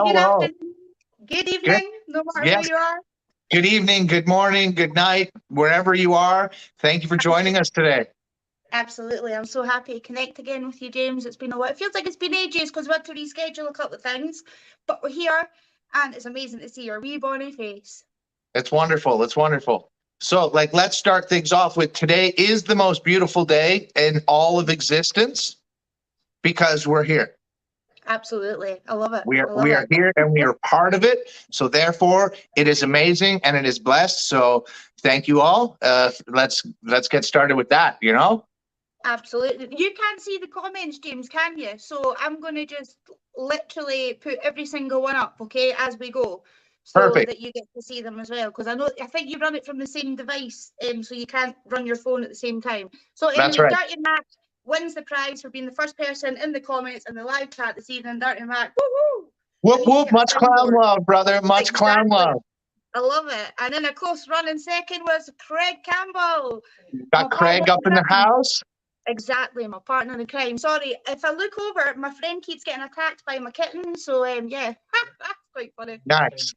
day, good Hello. afternoon, good Good. evening, no matter where Yes. you are. Good evening, good morning, good night, wherever you are. Thank you for joining us today. Absolutely. I'm so happy to connect again with you, James. It's been a while. It feels like it's been ages because we had to reschedule a couple of things, but we're here and it's amazing to see your wee bonny face. It's wonderful. It's wonderful. So, let's start things off with today is the most beautiful day in all of existence because we're here. Absolutely. I love it. We are I love we are it. here and we are part of it. So therefore, it is amazing and it is blessed. So thank you all. Let's get started with that. Absolutely. You can't see the comments, James, can you? So I'm going to just literally put every single one up, okay, as we go, so Perfect. that you get to see them as well. Because I think you run it from the same device, so you can't run your phone at the same time. So That's anyway, right. Dirty Mac wins the prize for being the first person in the comments and the live chat this evening. Dirty Mac, woo-hoo! Whoop whoop. Much clown love, brother. Much clown love. I love it. And then, of course, running second was Craig Campbell. Got Craig up in the house. Exactly, my partner in crime. Sorry, if I look over, my friend keeps getting attacked by my kitten. So, yeah, that's quite funny. Nice.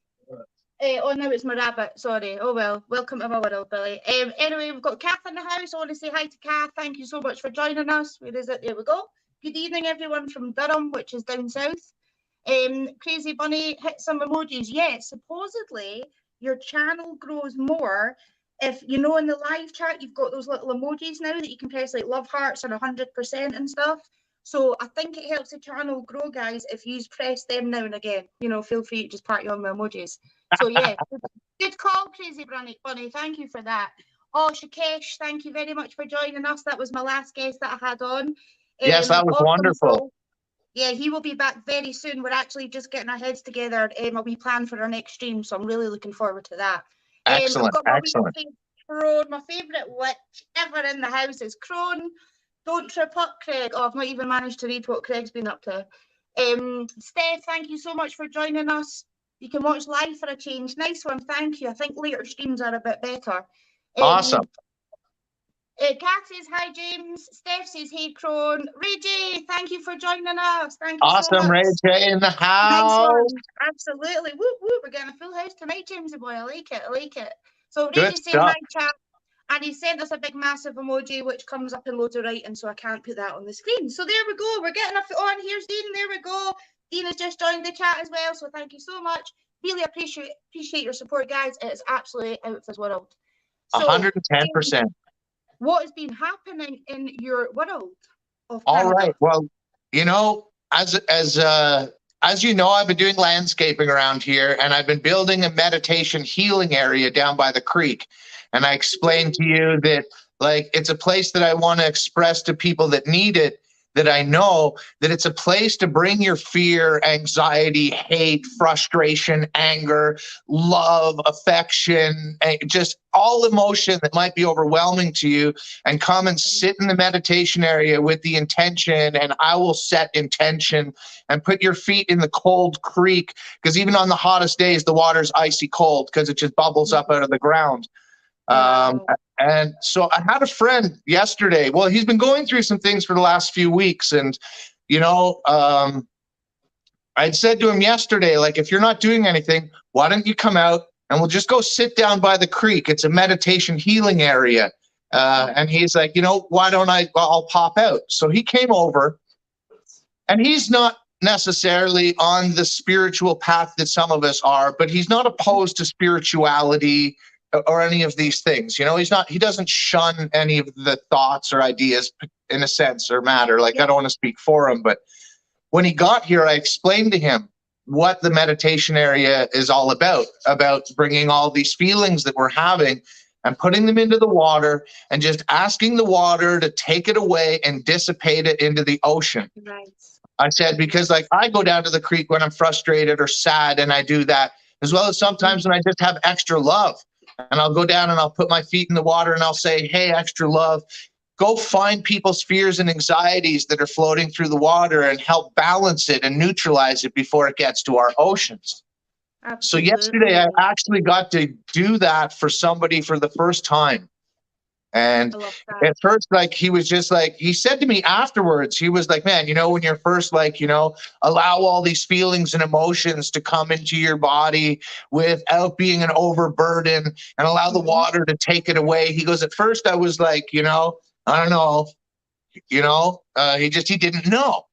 Oh, no, it's my rabbit. Sorry. Oh, well, welcome to my world, Billy. Anyway, we've got Kath in the house. I want to say hi to Kath. Thank you so much for joining us. Where is it? There we go. Good evening, everyone from Durham, which is down south. Crazy Bunny, hit some emojis. Yes, supposedly your channel grows more if in the live chat you've got those little emojis now that you can press, like love hearts or 100% and stuff. So I think it helps the channel grow, guys, if you press them now and again. Feel free to just party on my emojis. So yeah, good call, Crazy Bunny. Thank you for that. Oh, Shakesh, thank you very much for joining us. That was my last guest that I had on. Yes, that was awesome. wonderful. So, yeah, he will be back very soon. We're actually just getting our heads together. A wee plan for our next stream, so I'm really looking forward to that. Excellent, I've got my excellent. Crone, my favourite witch ever in the house is Crone. Don't trip up, Craig. Oh, I've not even managed to read what Craig's been up to. Steph, thank you so much for joining us. You can watch live for a change. Nice one, thank you. I think later streams are a bit better. Awesome. Kat says, hi, James. Steph says, hey, Crone. Ray J, thank you for joining us. Thank you so much. Awesome, Ray J in the house. Nice one. Absolutely. Woo, woo. We're getting a full house tonight, Jamesy boy. I like it. I like it. So Ray J saying hi, chat. And he sent us a big, massive emoji, which comes up in loads of writing, so I can't put that on the screen. So there we go. We're getting on. Here's Dean. There we go. Dean has just joined the chat as well, so thank you so much. Really appreciate your support, guys. It's absolutely out of this world. So, 110%. What has been happening in your world of Canada? All right. Well, as you know, I've been doing landscaping around here, and I've been building a meditation healing area down by the creek. And I explained to you that, it's a place that I want to express to people that need it, that I know that it's a place to bring your fear, anxiety, hate, frustration, anger, love, affection, just all emotion that might be overwhelming to you, and come and sit in the meditation area with the intention, and I will set intention, and put your feet in the cold creek, because even on the hottest days, the water's icy cold because it just bubbles up out of the ground. And so I had a friend yesterday. Well, he's been going through some things for the last few weeks. And, I'd said to him yesterday, if you're not doing anything, why don't you come out and we'll just go sit down by the creek? It's a meditation healing area. And he's like, why don't I'll pop out. So he came over, and he's not necessarily on the spiritual path that some of us are, but he's not opposed to spirituality or any of these things. He doesn't shun any of the thoughts or ideas in a sense or matter. I don't want to speak for him, but when he got here, I explained to him what the meditation area is all about bringing all these feelings that we're having and putting them into the water and just asking the water to take it away and dissipate it into the ocean. Right. I said, because I go down to the creek when I'm frustrated or sad, and I do that, as well as sometimes when I just have extra love. And I'll go down and I'll put my feet in the water and I'll say, hey, extra love, go find people's fears and anxieties that are floating through the water and help balance it and neutralize it before it gets to our oceans. Absolutely. So yesterday I actually got to do that for somebody for the first time. And I love at that. first, like, he was just like, he said to me afterwards, he was like, man, when you're first, like, allow all these feelings and emotions to come into your body without being an overburden, and allow the water to take it away. He goes, at first I was like, I don't know, he didn't know.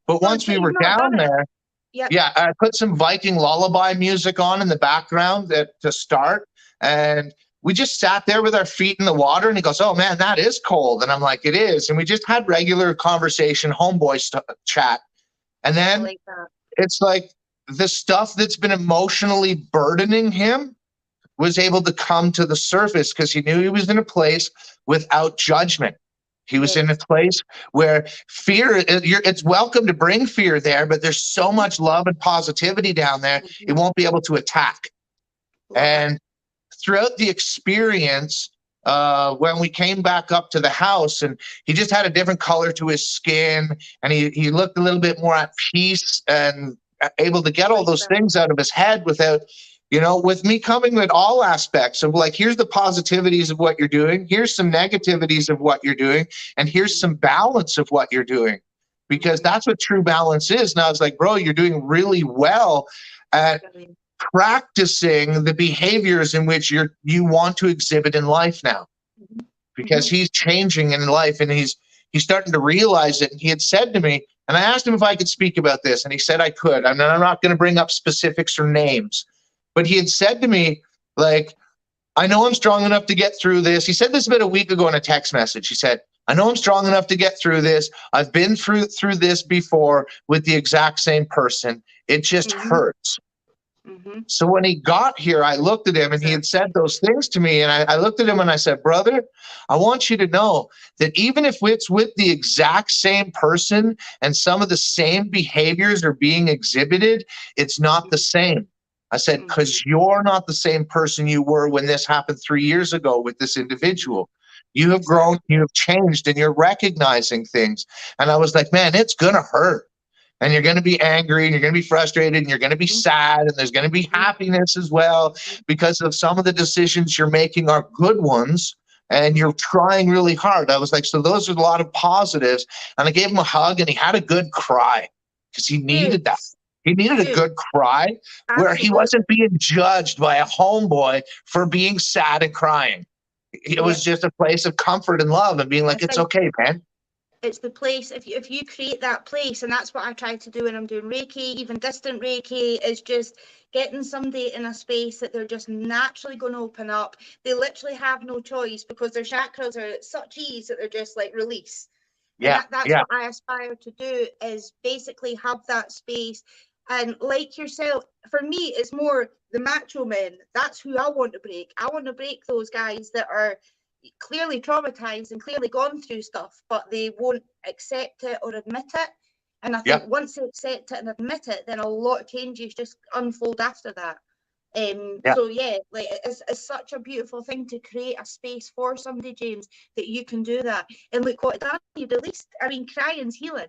But Well, once until we you've were not down done it. there, Yep. yeah, I put some Viking lullaby music on in the background to start. And we just sat there with our feet in the water. And he goes, oh, man, that is cold. And I'm like, it is. And we just had regular conversation, homeboy chat. And I then like that. it's like the stuff that's been emotionally burdening him was able to come to the surface because he knew he was in a place without judgment. He was in a place where fear, it's welcome to bring fear there, but there's so much love and positivity down there, it won't be able to attack. And throughout the experience, when we came back up to the house, and he just had a different color to his skin, and he looked a little bit more at peace and able to get all those things out of his head without, with me coming with all aspects of, like, here's the positivities of what you're doing, here's some negativities of what you're doing, and here's some balance of what you're doing, because that's what true balance is. And I was like, bro, you're doing really well at practicing the behaviors in which you want to exhibit in life now, because he's changing in life, and he's starting to realize it. And he had said to me, and I asked him if I could speak about this, and he said I could. I'm not going to bring up specifics or names, but he had said to me, like, I know I'm strong enough to get through this. He said this about a week ago in a text message. He said, I know I'm strong enough to get through this. I've been through this before with the exact same person. It just hurts. So when he got here, I looked at him, and he had said those things to me. And I looked at him and I said, brother, I want you to know that even if it's with the exact same person and some of the same behaviors are being exhibited, it's not the same. I said, because you're not the same person you were when this happened 3 years ago with this individual. You have grown, you have changed, and you're recognizing things. And I was like, man, it's going to hurt. And you're going to be angry, and you're going to be frustrated, and you're going to be sad, and there's going to be happiness as well, because of some of the decisions you're making are good ones, and you're trying really hard. I was like, so those are a lot of positives. And I gave him a hug, and he had a good cry because he needed that. He needed a good cry where he wasn't being judged by a homeboy for being sad and crying. It was just a place of comfort and love and being like, it's okay, man. It's the place, if you create that place, and that's what I try to do when I'm doing Reiki, even distant Reiki, is just getting somebody in a space that they're just naturally going to open up. They literally have no choice because their chakras are at such ease that they're just like release. Yeah, that's what I aspire to do, is basically have that space. And like yourself, for me, it's more the macho men. That's who I want to break. I want to break those guys that are clearly traumatized and clearly gone through stuff, but they won't accept it or admit it. And I think once they accept it and admit it, then a lot of changes just unfold after that. So yeah, like it's such a beautiful thing to create a space for somebody, James, that you can do that. And look what it done. You released. I mean, crying's healing.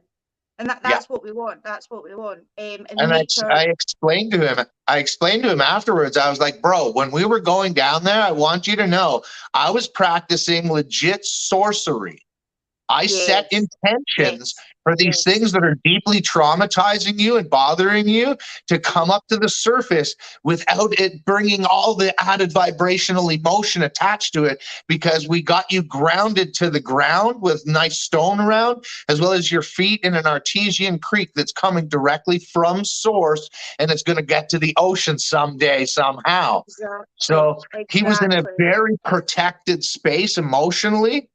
And that's what we want. That's what we want. And I explained to him. I explained to him afterwards. I was like, bro, when we were going down there, I want you to know I was practicing legit sorcery. I set intentions for these things that are deeply traumatizing you and bothering you to come up to the surface without it bringing all the added vibrational emotion attached to it, because we got you grounded to the ground with nice stone around, as well as your feet in an artesian creek that's coming directly from source, and it's going to get to the ocean someday, somehow. So he was in a very protected space emotionally,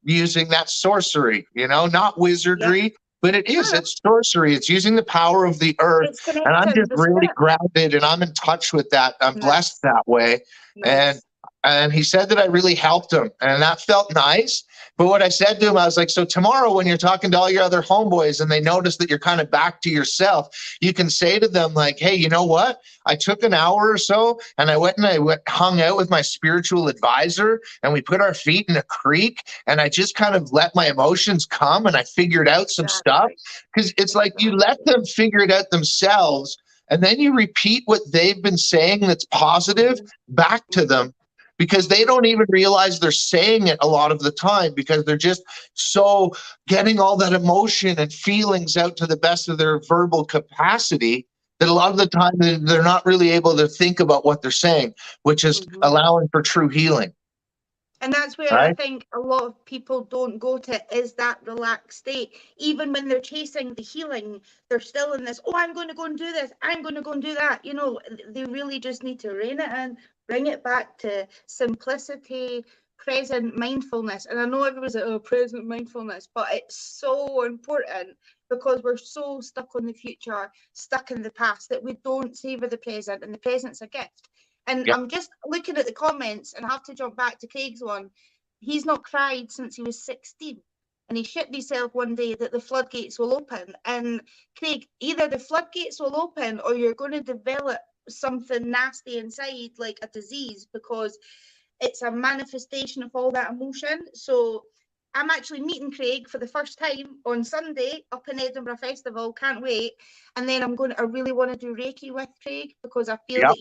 using that sorcery, not wizardry, but it's sorcery. It's using the power of the earth. And I'm just really grounded, and I'm in touch with that. I'm blessed that way. And he said that I really helped him, and that felt nice. But what I said to him, I was like, so tomorrow when you're talking to all your other homeboys and they notice that you're kind of back to yourself, you can say to them, like, hey, you know what? I took an hour or so and I went hung out with my spiritual advisor, and we put our feet in a creek, and I just kind of let my emotions come, and I figured out some stuff. Because it's like you let them figure it out themselves, and then you repeat what they've been saying that's positive back to them. because they don't even realize they're saying it a lot of the time, because they're just so getting all that emotion and feelings out to the best of their verbal capacity that a lot of the time they're not really able to think about what they're saying, which is allowing for true healing. And that's where I think a lot of people don't go to, is that relaxed state. Even when they're chasing the healing, they're still in this, oh, I'm going to go and do this, I'm going to go and do that. You know, they really just need to rein it in, bring it back to simplicity, present mindfulness. And I know everyone's like, oh, present mindfulness, but it's so important, because we're so stuck on the future, stuck in the past, that we don't savor the present, and the present's a gift. And I'm just looking at the comments, and I have to jump back to Craig's one. He's not cried since he was 16. And he shit himself one day that the floodgates will open. And Craig, either the floodgates will open, or you're going to develop something nasty inside, like a disease, because it's a manifestation of all that emotion. So I'm actually meeting Craig for the first time on Sunday up in Edinburgh Festival. Can't wait. And then I really want to do Reiki with Craig, because I feel that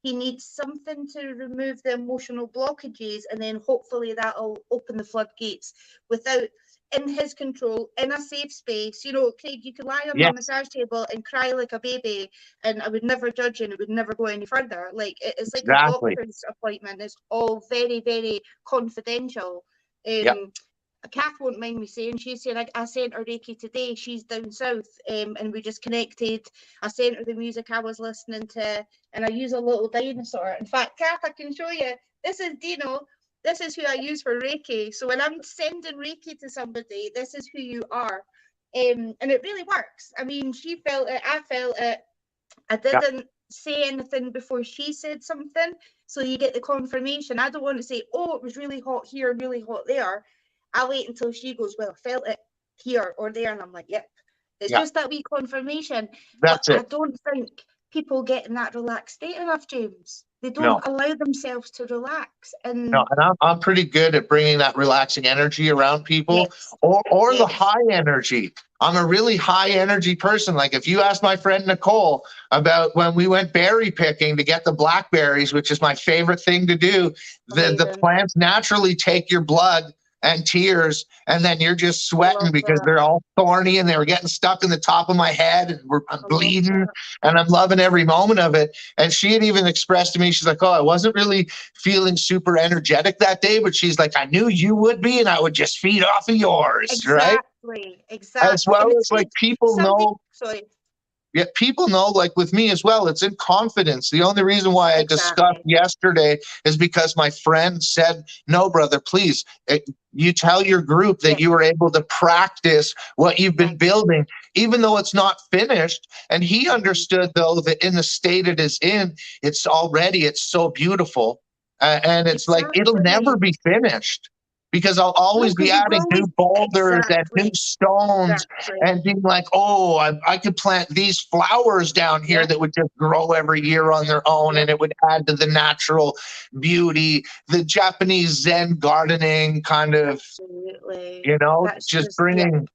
he needs something to remove the emotional blockages, and then hopefully that'll open the floodgates without, in his control, in a safe space. You know, Craig, you could lie on the massage table and cry like a baby, and I would never judge you, and it would never go any further. Like, it's like a doctor's appointment. It's all very, very confidential. Kath won't mind me saying, she said, I sent her Reiki today. She's down south, and we just connected. I sent her the music I was listening to, and I use a little dinosaur. In fact, Kath, I can show you. This is Dino. This is who I use for Reiki. So when I'm sending Reiki to somebody, this is who you are. And it really works. I mean, she felt it. I felt it. I didn't say anything before she said something. So you get the confirmation. I don't want to say, oh, it was really hot here, really hot there. I'll wait until she goes, well, I felt it here or there. And I'm like, yep. It's just that wee confirmation. But I don't think people get in that relaxed state enough, James. They don't allow themselves to relax. And I'm pretty good at bringing that relaxing energy around people, or the high energy. I'm a really high energy person. Like, if you ask my friend Nicole about when we went berry picking to get the blackberries, which is my favorite thing to do, the plants naturally take your blood and tears, and then you're just sweating because they're all thorny and they were getting stuck in the top of my head, and I'm bleeding, and I'm loving every moment of it. And she had even expressed to me, she's like, oh, I wasn't really feeling super energetic that day, but she's like, I knew you would be, and I would just feed off of yours, right? Exactly. As well as, like, people know. Yeah, people know, like with me as well, it's in confidence. The only reason why I discussed yesterday is because my friend said, no, brother, please, you tell your group that you were able to practice what you've been building, even though it's not finished. And he understood, though, that in the state it is in, it's so beautiful. And it's like, it'll never be finished. Because I'll always be adding new boulders and new stones and being like, oh, I could plant these flowers down here that would just grow every year on their own, and it would add to the natural beauty, the Japanese Zen gardening kind of, you know, just bringing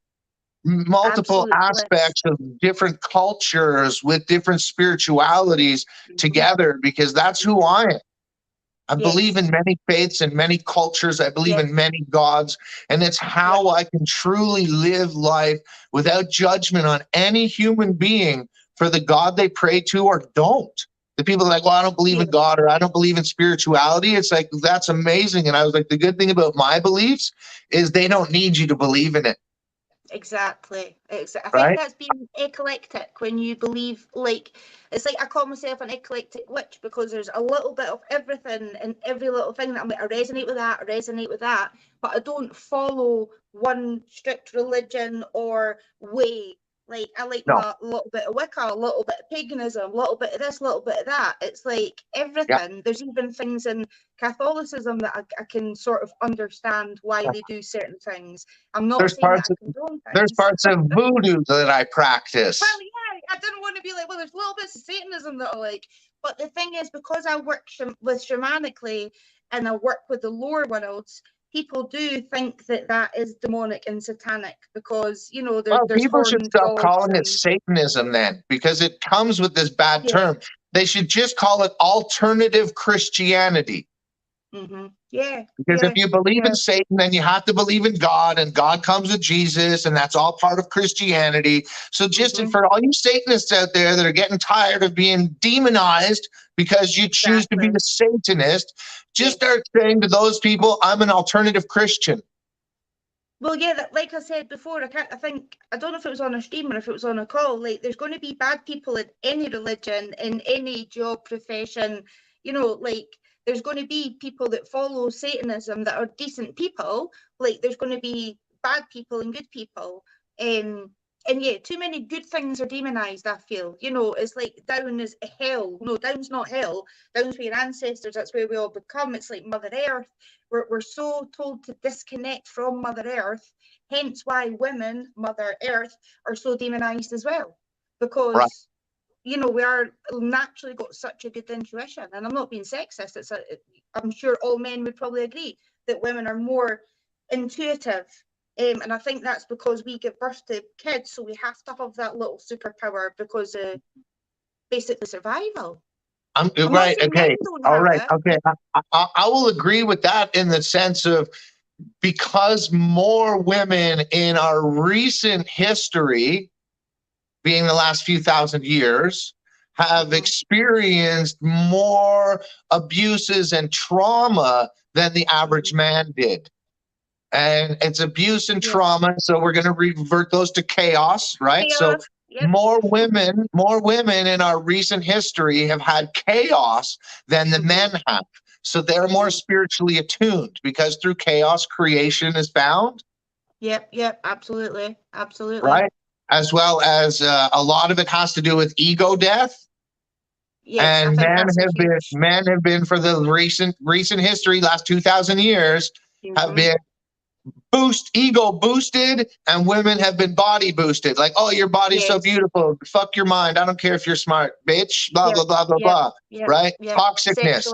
multiple aspects of different cultures with different spiritualities together, because that's who I am. I believe in many faiths and many cultures. I believe in many gods. And it's how I can truly live life without judgment on any human being for the God they pray to or don't. The people are like, well, I don't believe in God, or I don't believe in spirituality. It's like, that's amazing. And I was like, the good thing about my beliefs is they don't need you to believe in it. Exactly. I think that's being eclectic, when you believe, like, it's like I call myself an eclectic witch, because there's a little bit of everything and every little thing that I'm like, I resonate with that, but I don't follow one strict religion or way. Like, I like a little bit of Wicca, a little bit of paganism, a little bit of this, a little bit of that. It's like everything. There's even things in Catholicism that I can sort of understand why they do certain things. I'm not saying that I condone things. There's parts of voodoo that I practice. Well, I didn't want to be like, well, there's little bits of Satanism that I like. But the thing is, because I work with shamanically and I work with the lower worlds, people do think that is demonic and satanic, because, you know, there's people should stop calling it Satanism then, because it comes with this bad term. They should just call it alternative Christianity. Yeah. Because if you believe yeah. in Satan, then you have to believe in God, and God comes with Jesus, and that's all part of Christianity. So just for all you Satanists out there that are getting tired of being demonized because you choose to be a Satanist, just start saying to those people, I'm an alternative Christian. Well, yeah, like I said before, I don't know if it was on a stream or if it was on a call, like there's going to be bad people in any religion, in any job, profession, you know, like there's going to be people that follow Satanism that are decent people, like there's going to be bad people and good people. And yeah, too many good things are demonized, I feel. You know, it's like down is hell. No, down's not hell. Down's where your ancestors, that's where we all become. It's like Mother Earth. We're so told to disconnect from Mother Earth, hence why women, Mother Earth, are so demonized as well. Because, you know, we are naturally got such a good intuition. And I'm not being sexist. I'm sure all men would probably agree that women are more intuitive. And I think that's because we give birth to kids, so we have to have that little superpower because of basically survival. I'm right. Okay. All right. Okay. I will agree with that in the sense of because more women in our recent history, being the last few thousand years, have experienced more abuses and trauma than the average man did. And it's abuse and trauma, so we're going to revert those to chaos, right? So more women in our recent history have had chaos than the men have. So they're more spiritually attuned because through chaos, creation is bound. Yep, absolutely. Right? As well as a lot of it has to do with ego death. Yes, and men have been for the recent history, last 2,000 years, have been ego boosted, and women have been body boosted. Like, oh, your body's so beautiful. Fuck your mind. I don't care if you're smart, bitch. Blah, blah, blah, blah, blah. Right? Toxicness.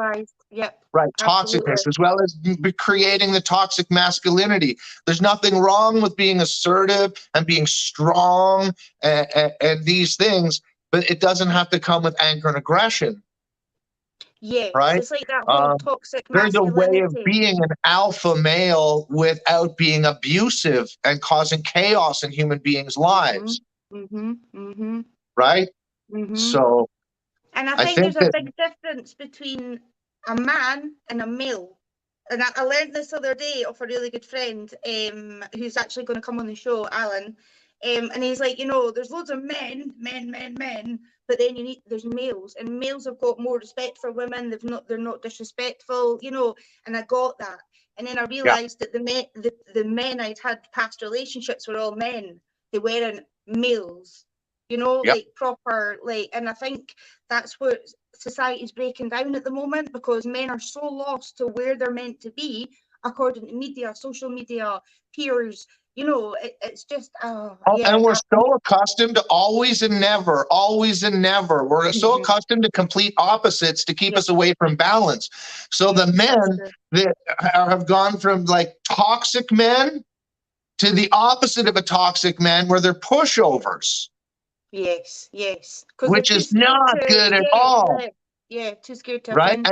Right. Toxicness, as well as creating the toxic masculinity. There's nothing wrong with being assertive and being strong and these things, but it doesn't have to come with anger and aggression. Yes, right? It's like that whole toxic There's a masculinity. way of being an alpha male without being abusive and causing chaos in human beings' lives. Right? So, and I think there's a big difference between a man and a male. And I learned this other day off a really good friend who's actually going to come on the show, Alan. And he's like, you know, there's loads of men, but then there's males, and males have got more respect for women. They're not disrespectful, you know. And I got that, and then I realized that the men I'd had past relationships were all men. They weren't males, you know, like proper, like. And I think that's what society's breaking down at the moment, because men are so lost to where they're meant to be according to media, social media, peers. You know, it's just, and we're so accustomed to always and never. We're so accustomed to complete opposites to keep us away from balance. So the men that have gone from like toxic men to the opposite of a toxic man, where they're pushovers. Yes. Which is not good at all. Yeah, too scared to right?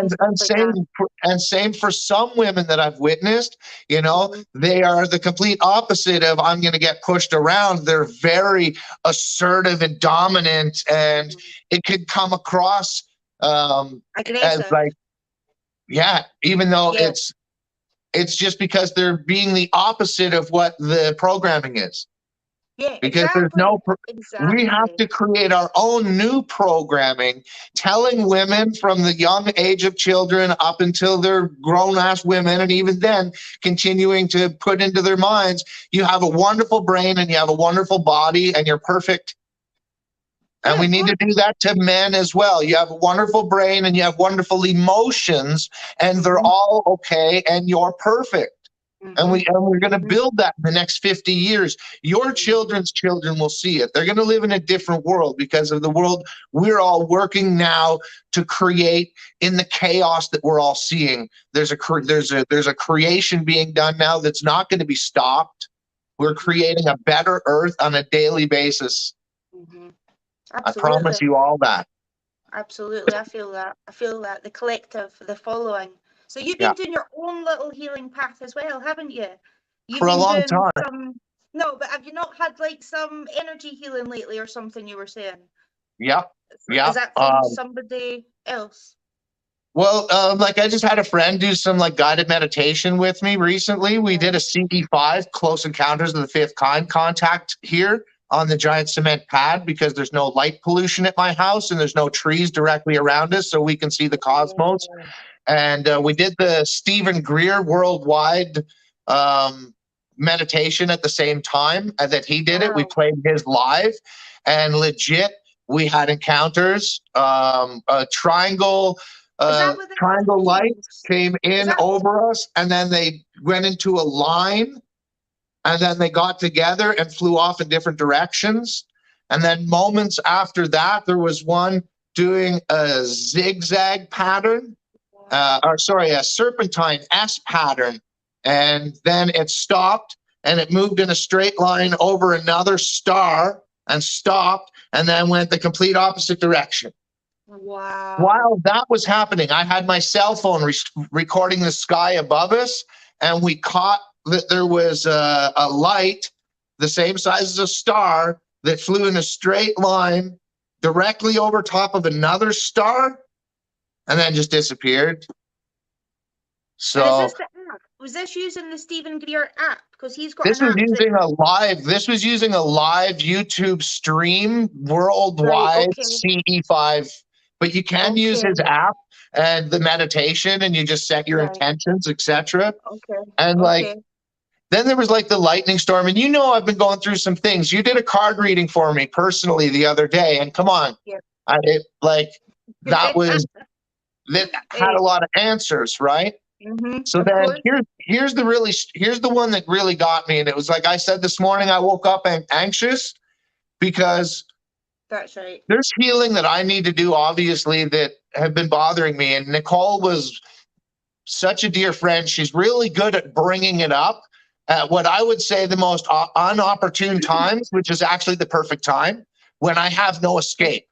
And same for some women that I've witnessed, you know, they are the complete opposite of I'm going to get pushed around. They're very assertive and dominant, and it could come across as like, even though it's just because they're being the opposite of what the programming is. Because there's we have to create our own new programming, telling women from the young age of children up until they're grown-ass women, and even then continuing to put into their minds, you have a wonderful brain and you have a wonderful body and you're perfect. And we need to do that to men as well. You have a wonderful brain and you have wonderful emotions, and they're all okay, and you're perfect. And we're going to build that in the next 50 years. Your children's children will see it. They're going to live in a different world because of the world we're all working now to create in the chaos that we're all seeing. There's a creation being done now that's not going to be stopped. We're creating a better earth on a daily basis. I promise you all that. Absolutely. I feel that. The collective, the following. So you've Yeah. been doing your own little healing path as well, haven't you? You've For a been long doing time. some, no, but have you not had like some energy healing lately or something you were saying? Yeah. Yeah. Is that from somebody else? Well, like I just had a friend do some like guided meditation with me recently. We did a CE5, Close Encounters of the Fifth Kind contact here on the giant cement pad because there's no light pollution at my house and there's no trees directly around us, so we can see the cosmos. And we did the Stephen Greer worldwide meditation at the same time that he did it. We played his live, and legit, we had encounters. A triangle lights came in over us, and then they went into a line, and then they got together and flew off in different directions. And then moments after that, there was one doing a zigzag pattern, a serpentine S pattern, and then it stopped and it moved in a straight line over another star and stopped and then went the complete opposite direction. Wow. While that was happening, I had my cell phone recording the sky above us, and we caught that there was a light the same size as a star that flew in a straight line directly over top of another star and then just disappeared. So is this the app? Was this using the Stephen Greer app? Because he's got this was using a live YouTube stream worldwide, CE5, but you can use his app and the meditation, and you just set your intentions, etc. And then there was like the lightning storm, and I've been going through some things. You did a card reading for me personally the other day, and come on, that had a lot of answers, right? So then here's the one that really got me, and it was like I said this morning, I woke up anxious because there's healing that I need to do, obviously, that have been bothering me. And Nicole was such a dear friend. She's really good at bringing it up at what I would say the most unopportune times, which is actually the perfect time when I have no escape,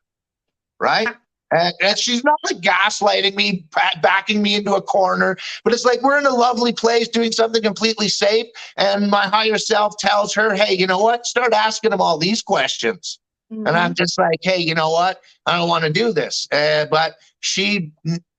right? And she's not like gaslighting me, backing me into a corner, but it's like we're in a lovely place doing something completely safe. And my higher self tells her, hey, you know what? Start asking them all these questions. And I'm just like, hey, you know what? I don't want to do this. But she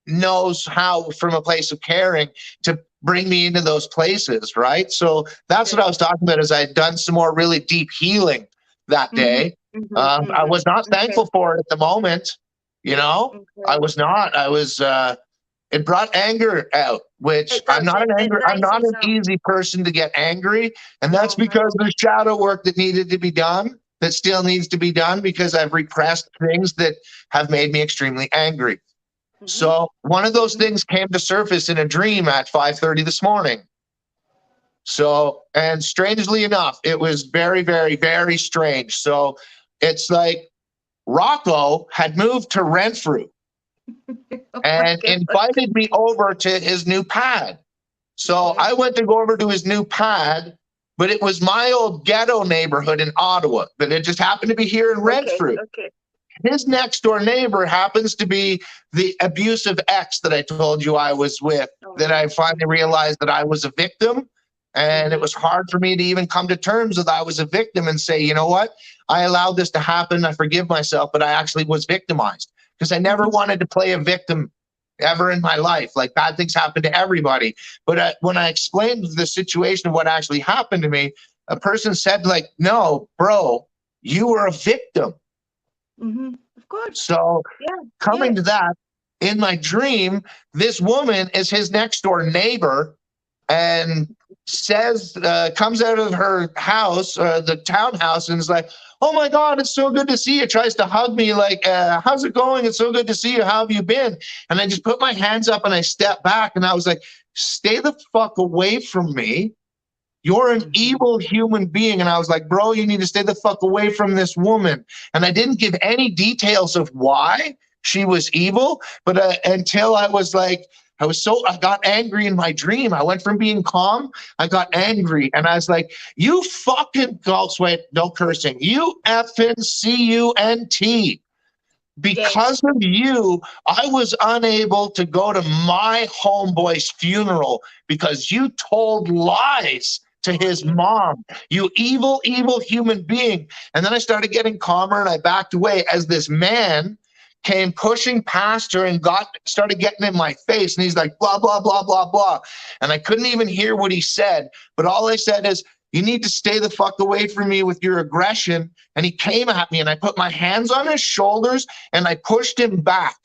knows how, from a place of caring, to bring me into those places, right? So that's what I was talking about, is I had done some more really deep healing that day. I was not thankful for it at the moment. I was not. It brought anger out, which I'm not an easy person to get angry. And that's because there's shadow work that needed to be done, that still needs to be done, because I've repressed things that have made me extremely angry. So one of those things came to surface in a dream at 5:30 this morning. So, and strangely enough, it was very, very, very strange. So it's like Rocco had moved to Renfrew and invited me over to his new pad. So I went to go over to his new pad, but it was my old ghetto neighborhood in Ottawa, but it just happened to be here in Renfrew. His next door neighbor happens to be the abusive ex that I told you I was with, that I finally realized that I was a victim. And it was hard for me to even come to terms with I was a victim and say, you know what? I allowed this to happen. I forgive myself, but I actually was victimized, because I never wanted to play a victim ever in my life. Like, bad things happen to everybody. But when I explained the situation of what actually happened to me, a person said, like, no, bro, you were a victim. Of course. So coming to that, in my dream, this woman is his next door neighbor and says, comes out of her house, the townhouse, and is like, oh my God, it's so good to see you. Tries to hug me like, how's it going? It's so good to see you. How have you been? And I just put my hands up and I stepped back and I was like, stay the fuck away from me. You're an evil human being. And I was like, bro, you need to stay the fuck away from this woman. And I didn't give any details of why she was evil, but until I was like, I got angry in my dream. I went from being calm, I got angry, and I was like, you fucking, no cursing, you effing cunt. because of you, I was unable to go to my homeboy's funeral because you told lies to his mom. You evil, evil human being. And then I started getting calmer and I backed away as this man came pushing past her and started getting in my face. And he's like, blah, blah, blah, blah, blah. And I couldn't even hear what he said. But all I said is, you need to stay the fuck away from me with your aggression. And he came at me and I put my hands on his shoulders and I pushed him back.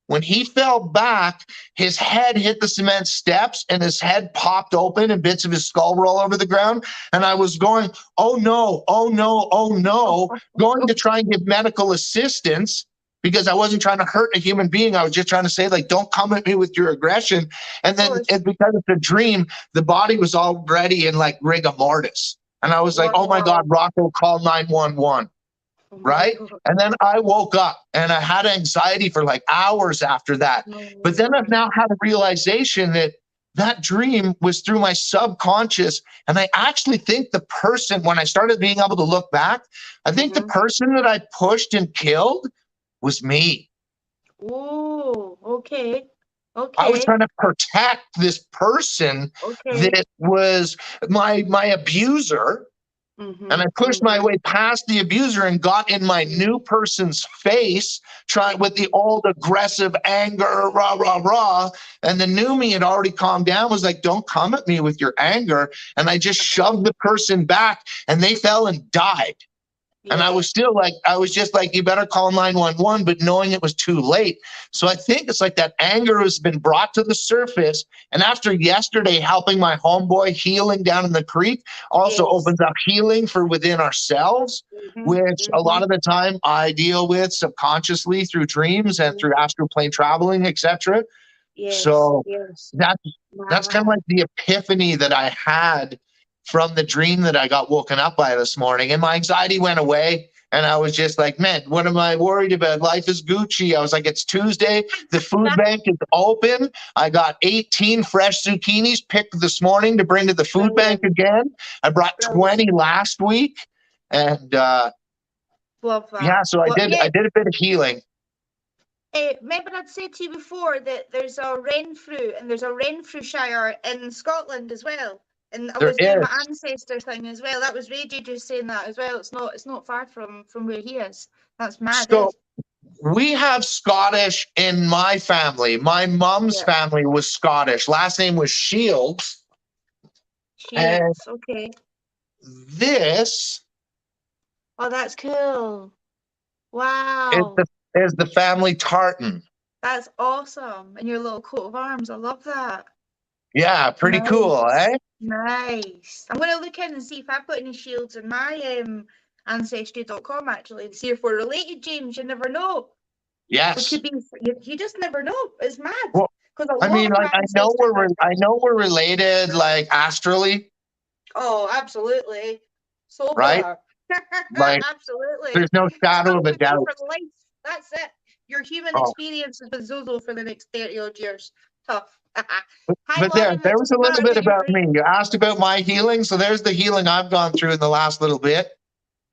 When he fell back, his head hit the cement steps and his head popped open and bits of his skull roll over the ground. And I was going, oh no, oh no, oh no, going to try and give medical assistance because I wasn't trying to hurt a human being. I was just trying to say, like, don't come at me with your aggression. And then because it's a dream, the body was already in like rigor mortis. And I was like, oh my God, Rocco, call 911. Right? And then I woke up and I had anxiety for like hours after that. But then I've now had a realization that that dream was through my subconscious. And I actually think the person, when I started being able to look back, I think the person that I pushed and killed was me. Oh, okay. Okay. I was trying to protect this person that was my abuser. And I pushed my way past the abuser and got in my new person's face, trying with the old aggressive anger, rah, rah, rah. And the new me had already calmed down, was like, don't come at me with your anger. And I just shoved the person back and they fell and died. And I was still like, I was just like, you better call 911, but knowing it was too late. So I think it's like that anger has been brought to the surface. And after yesterday, helping my homeboy healing down in the creek also opens up healing for within ourselves, which a lot of the time I deal with subconsciously through dreams and through astral plane traveling, etc. So that's kind of like the epiphany that I had from the dream that I got woken up by this morning. And my anxiety went away. And I was just like, man, what am I worried about? Life is Gucci. I was like, it's Tuesday. The food bank is open. I got 18 fresh zucchinis picked this morning to bring to the food bank again. I brought 20 last week. And love that. Yeah, so I did a bit of healing. Remember I'd said to you before that there's a Renfrew and there's a Renfrewshire in Scotland as well. And I was doing my ancestor thing as well. That was Reggie just saying that as well. It's not far from where he is. That's mad. So we have Scottish in my family. My mom's family was Scottish. Last name was Shields. Shields, okay. This. Oh, that's cool. Wow. Is the family tartan. That's awesome. And your little coat of arms. I love that. Yeah, pretty cool, eh? Nice. I'm going to look in and see if I've got any shields in my ancestry.com actually and see if we're related, James. You never know. Yes. It could be, you just never know. It's mad. Well, I mean, like, I know we're related, like, astrally. Oh, absolutely. So right? Like, absolutely. There's no shadow of a doubt. That's it. Your human experience has been Zozo for the next 30 odd years. Tough. But there was a little bit about me. You asked about my healing, so there's the healing I've gone through in the last little bit.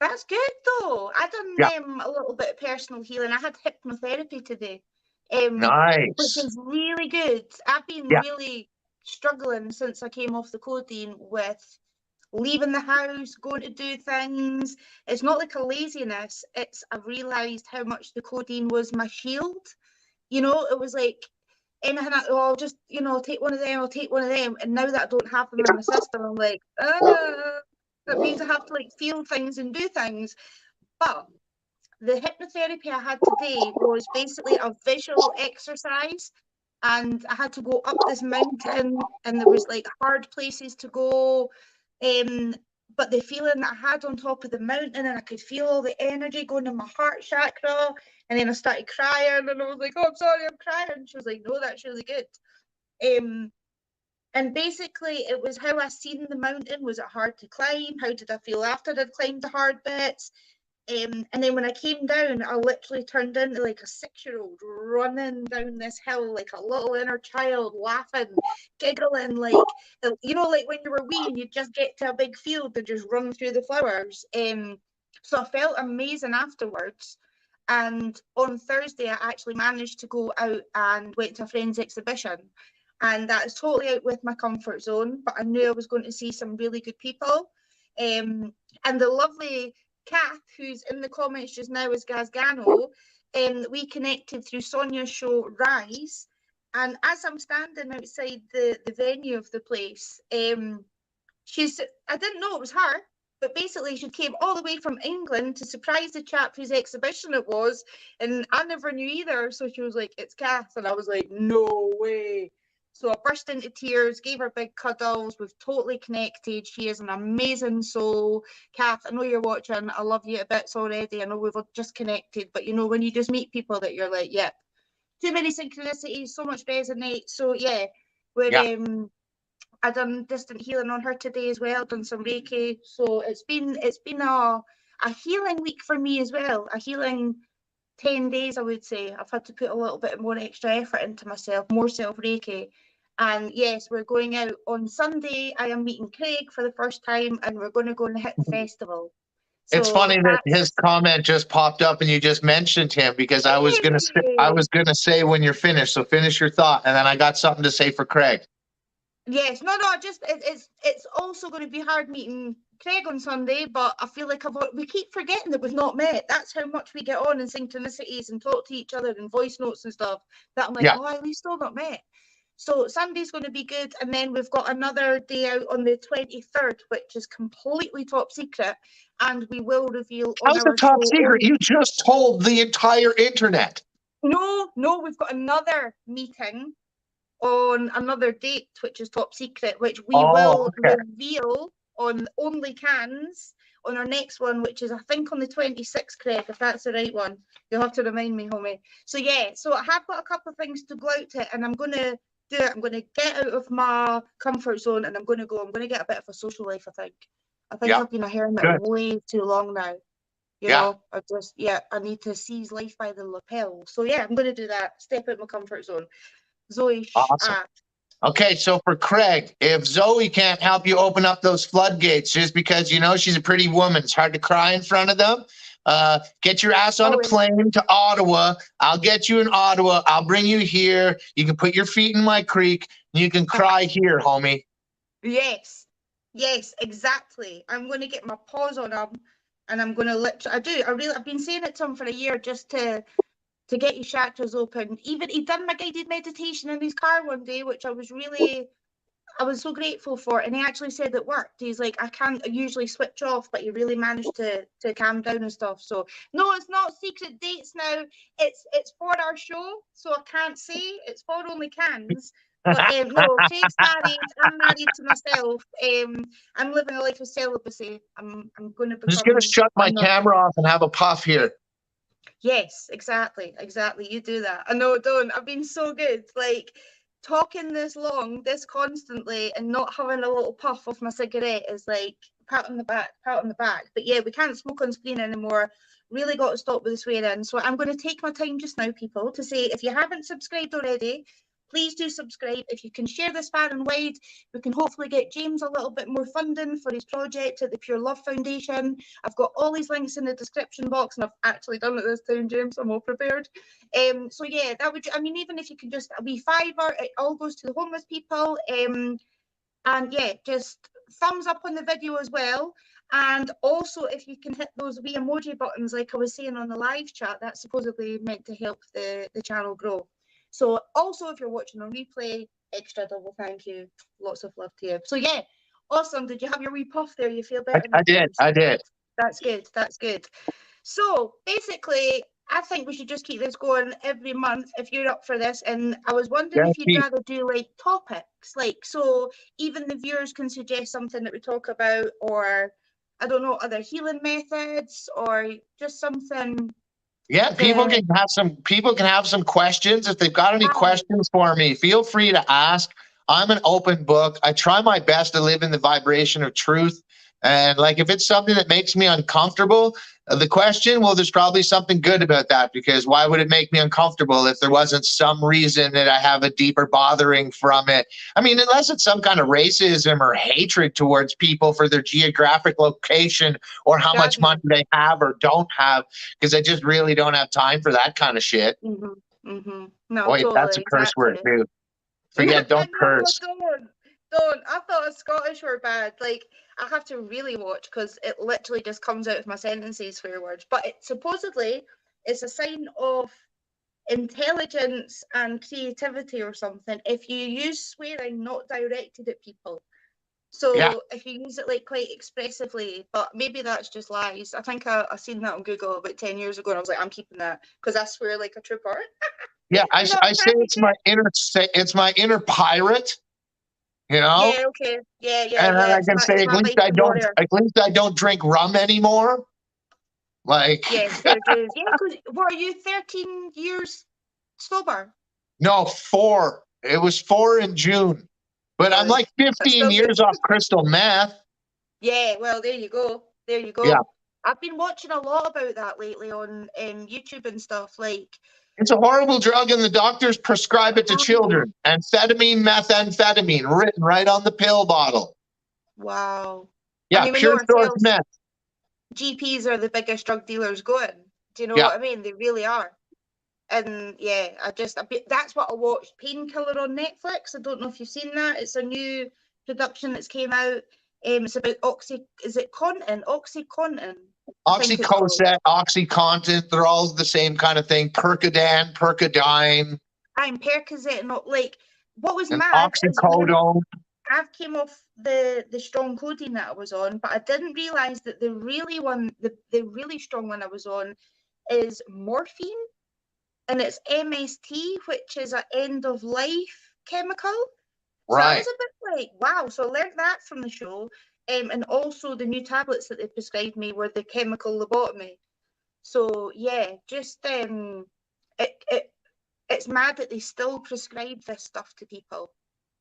That's good though. I done a little bit of personal healing. I had hypnotherapy today. Nice. Which is really good. I've been really struggling since I came off the codeine with leaving the house, going to do things. It's not like a laziness. It's I've realised how much the codeine was my shield. You know, it was like anything, I'll just, you know, take one of them, I'll take one of them. And now that I don't have them in my system, I'm like, that means I have to like feel things and do things. But the hypnotherapy I had today was basically a visual exercise. And I had to go up this mountain and there was like hard places to go. But the feeling that I had on top of the mountain, and I could feel all the energy going in my heart chakra, and then I started crying, and I was like, "Oh, I'm sorry, I'm crying." And she was like, "No, that's really good." And basically, it was how I seen the mountain. Was it hard to climb? How did I feel after I'd climbed the hard bits? And then when I came down, I literally turned into like a 6-year-old running down this hill like a little inner child, laughing, giggling, like, you know, like when you were wee and you just get to a big field and just run through the flowers. So I felt amazing afterwards. And on Thursday, I actually managed to go out and went to a friend's exhibition. And that is totally out with my comfort zone, but I knew I was going to see some really good people. And the lovely Kath, who's in the comments just now as Gazgano, we connected through Sonia's show Rise. And as I'm standing outside the venue of the place, I didn't know it was her, but basically she came all the way from England to surprise the chap whose exhibition it was, and I never knew either. So she was like, "It's Kath," and I was like, "No way." So I burst into tears, gave her big cuddles. We've totally connected. She is an amazing soul. Kath, I know you're watching. I love you to bits already. I know we've just connected, but you know, when you just meet people that you're like, yep, too many synchronicities, so much resonates. So yeah, I done distant healing on her today as well, done some Reiki. So it's been a healing week for me as well. A healing 10 days, I would say. I've had to put a little bit more extra effort into myself, more self-Reiki. And yes, we're going out on Sunday. I am meeting Craig for the first time, and we're going to go and hit the festival. It's funny that his comment just popped up and you just mentioned him, because I was gonna say when you're finished. So finish your thought, and then I got something to say for Craig. Yes, no, just it's also going to be hard meeting Craig on Sunday, but I feel like we keep forgetting that we've not met. That's how much we get on in synchronicities and talk to each other and voice notes and stuff, that I'm like, oh, we still not met. So Sunday's going to be good, and then we've got another day out on the 23rd, which is completely top secret, and we will reveal on How's the top secret? You just told the entire internet. No, we've got another meeting on another date, which is top secret, which we will reveal on Only Cans on our next one, which is I think on the 26th, Craig, if that's the right one. You'll have to remind me, homie. So yeah, so I have got a couple of things to go out to, and I'm going to do it. I'm going to get out of my comfort zone, and I'm going to get a bit of a social life, I think. I've been a hermit way too long now. You know, I need to seize life by the lapel. So yeah, I'm going to do that. Step out my comfort zone. Zoe. Awesome. Okay, so for Craig, if Zoe can't help you open up those floodgates just because, you know, she's a pretty woman, it's hard to cry in front of them, get your ass on a plane to Ottawa. I'll get you in Ottawa. I'll bring you here. You can put your feet in my creek and you can cry here, homie. Yes, exactly. I'm going to get my paws on him, and I'm going to I've been saying it to him for a year, just to get his chakras open. Even he done my guided meditation in his car one day, which I was so grateful for, and he actually said it worked. He's like, I can't usually switch off, but he really managed to calm down and stuff. So no, it's not secret dates now. It's for our show, so I can't say it's for Only Cans. But no, Craig's married. I'm married to myself. I'm living a life of celibacy. I'm going to become. I'm just going to shut my camera off and have a puff here. Yes, exactly. You do that. I know, don't. I've been so good, like talking this long, this constantly, and not having a little puff off my cigarette is like pat on the back. But yeah, we can't smoke on screen anymore. Really got to stop with the swearing. So I'm going to take my time just now, people, to say if you haven't subscribed already, please do subscribe. If you can share this far and wide, we can hopefully get James a little bit more funding for his project at the PureLoveFoundation. I've got all these links in the description box, and I've actually done it this time, James. I'm all prepared. So yeah, that would, I mean, even if you can just a wee $5, it all goes to the homeless people. And yeah, just thumbs up on the video as well. And also, if you can hit those wee emoji buttons, like I was saying on the live chat, that's supposedly meant to help the channel grow. So also, if you're watching on replay, extra double thank you. Lots of love to you. So yeah, awesome. Did you have your wee puff there? You feel better? I did. That's good. So basically, I think we should just keep this going every month if you're up for this. And I was wondering if you'd rather do like topics, like, so even the viewers can suggest something that we talk about, or I don't know, other healing methods, or just something. Yeah, people can have some questions. If they've got any questions for me, feel free to ask. I'm an open book. I try my best to live in the vibration of truth. And like, if it's something that makes me uncomfortable, the question, well, there's probably something good about that, because why would it make me uncomfortable if there wasn't some reason that I have a deeper bothering from it? I mean, unless it's some kind of racism or hatred towards people for their geographic location or how much money they have or don't have, because I just really don't have time for that kind of shit. No, Wait, totally, that's a curse word too. Forget, don't curse. Don't. I thought Scottish were bad. Like, I have to really watch, because it literally just comes out of my sentences, swear words. But supposedly it's a sign of intelligence and creativity or something if you use swearing not directed at people. So if you use it like quite expressively, but maybe that's just lies. I think I seen that on Google about 10 years ago, and I was like, I'm keeping that, because I swear like a trooper. Yeah, I say it's my inner pirate. You know? Yeah, okay. Yeah. And then I can say, at least I don't drink rum anymore. Like, yeah, fair dues. Yeah, because were you 13 years sober? No, 4. It was 4 in June. But I'm like 15 years off crystal meth. Yeah, well, there you go. Yeah. I've been watching a lot about that lately on YouTube and stuff. Like, it's a horrible drug, and the doctors prescribe it to children. Amphetamine, methamphetamine, written right on the pill bottle. Wow. Yeah, I mean, pure source meth. GPs are the biggest drug dealers going. Do you know what I mean? They really are. And yeah, that's what I watched. Painkiller on Netflix. I don't know if you've seen that. It's a new production that's came out. It's about Oxycontin. Oxycodone, Oxycontin, they're all the same kind of thing. Percodyne. I'm Percocet, not like what was mad. Oxycodone. I've came off the strong codeine that I was on, but I didn't realize that the really strong one I was on is morphine, and it's MST, which is an end of life chemical. So I was a bit like, wow. So I learned that from the show. And also the new tablets that they prescribed me were the chemical lobotomy. So yeah, just it's mad that they still prescribe this stuff to people.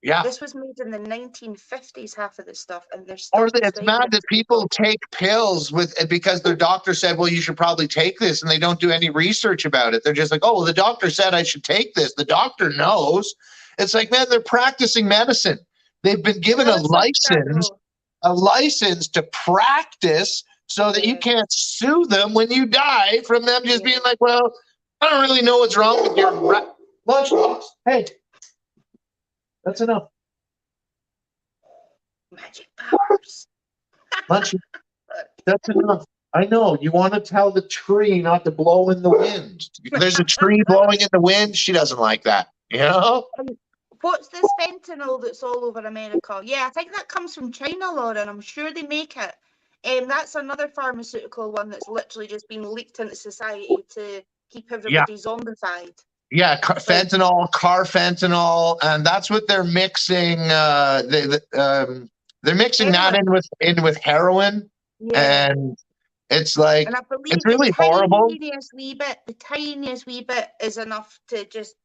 Yeah. This was made in the 1950s, half of this stuff, and they're still. Or it's mad that people take pills because their doctor said, well, you should probably take this, and they don't do any research about it. They're just like, oh, well, the doctor said I should take this. The doctor knows. It's like, man, they're practicing medicine. They've been given a license to practice so that you can't sue them when you die from them just being like, well, I don't really know what's wrong with your lunchbox. Hey, that's enough. Magic powers. Lunch, that's enough. I know. You want to tell the tree not to blow in the wind. If there's a tree blowing in the wind, she doesn't like that. You know? What's this fentanyl that's all over America? Yeah, I think that comes from China, Lauren. I'm sure they make it. That's another pharmaceutical one that's literally just been leaked into society to keep everybody zombified. Yeah, fentanyl, carfentanil, and that's what they're mixing. They're mixing heroin. That in with heroin, and it's like, and I believe it's really horrible. The tiniest wee bit is enough to just,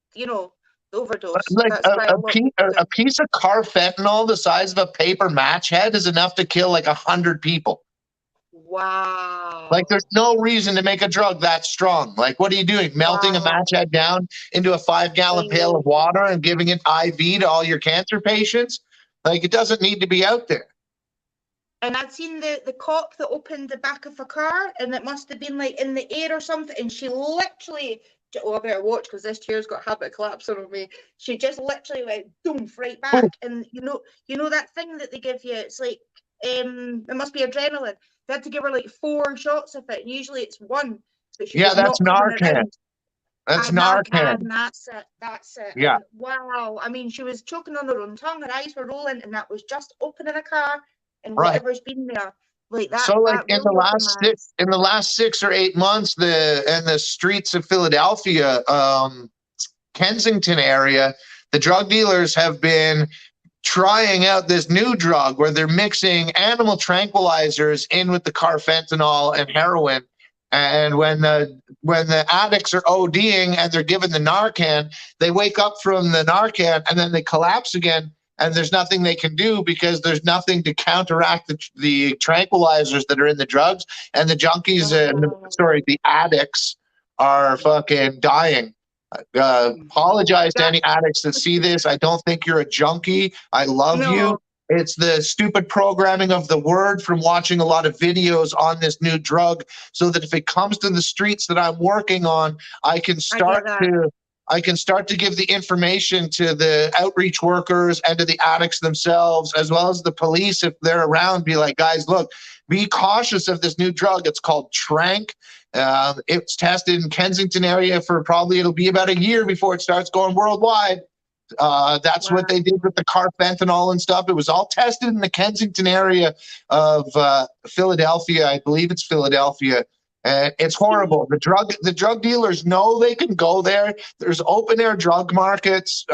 overdose. Like a piece of carfentanil the size of a paper match head is enough to kill like 100 people. Wow. Like, there's no reason to make a drug that strong. Like, what are you doing? Melting a match head down into a 5-gallon pail of water and giving it IV to all your cancer patients? Like, it doesn't need to be out there. And I'd seen the cop that opened the back of a car, and it must have been like in the air or something, and she literally, I better watch because this chair's got a habit of collapsing on me. She just literally went doof right back. And you know that thing that they give you, it's like it must be adrenaline. They had to give her like 4 shots of it, and usually it's 1. Yeah, that's Narcan. That's Narcan. That's it. Yeah. And wow. I mean, she was choking on her own tongue, her eyes were rolling, and that was just opening a car and whatever's been there. Like that. So like in the last 6 or 8 months, the streets of Philadelphia, Kensington area, the drug dealers have been trying out this new drug where they're mixing animal tranquilizers in with the carfentanil and heroin. And when the addicts are ODing and they're given the Narcan, they wake up from the Narcan and then they collapse again. and there's nothing they can do because there's nothing to counteract the tranquilizers that are in the drugs, and the junkies, the addicts are fucking dying. Apologize to any addicts that see this. I don't think you're a junkie. I love you. It's the stupid programming of the word from watching a lot of videos on this new drug, so that if it comes to the streets that I'm working on, I can start to give the information to the outreach workers and to the addicts themselves, as well as the police if they're around. Be like, guys, look, be cautious of this new drug. It's called Trank. It's tested in Kensington area for it'll be about a year before it starts going worldwide. That's what they did with the carfentanil and stuff. It was all tested in the Kensington area of Philadelphia. I believe it's Philadelphia. It's horrible. The drug dealers know they can go there. There's open air drug markets.